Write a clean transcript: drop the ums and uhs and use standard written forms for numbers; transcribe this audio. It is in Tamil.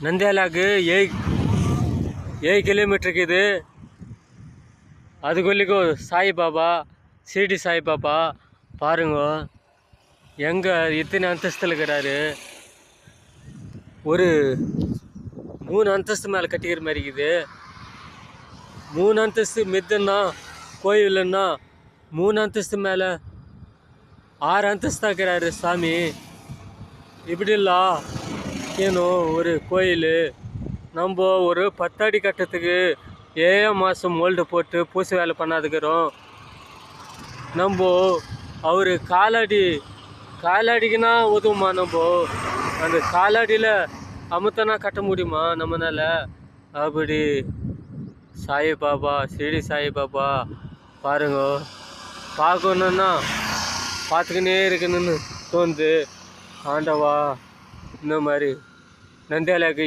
ನಂದ್ಯಾಲಾಗ 8 ಕಿಲೋಮೀಟ್ರ್ ಇದು. அதுக்குள்ளிக்கோ சாய்பாபா, ஷீரடி சாய்பாபா பாருங்க. எங்கே இத்தனை அந்தஸ்தில் இருக்கிறாரு. ஒரு 3 அந்தஸ்து மேலே கட்டிக்கிற மாதிரி இருக்குது. 3 அந்தஸ்து மித்தன்னா கோயிலுன்னா 3 அந்தஸ்து மேலே 6 அந்தஸ்து இருக்கிறாரு சாமி. இப்படிಲ್ಲ ಏನು ஒரு கோயில். நம்ம ஒரு 10 அடி கட்டத்துக்கு 7 மாதம் மோல்டு போட்டு பூசி வேலை பண்ணாதுக்கிறோம். நம்ம அவர் காலடிக்குன்னா உதவுமா? நம்ம அந்த காலடியில் அமுத்தனா கட்ட முடியுமா நம்மளால்? அப்படி சாய்பாபா, ஷீரடி சாய்பாபா பாருங்க. பார்க்கணுன்னா பார்த்துக்கினே இருக்கணும்னு தோணுது. ஆண்டவா இந்த மாதிரி நந்தியாலாக்கு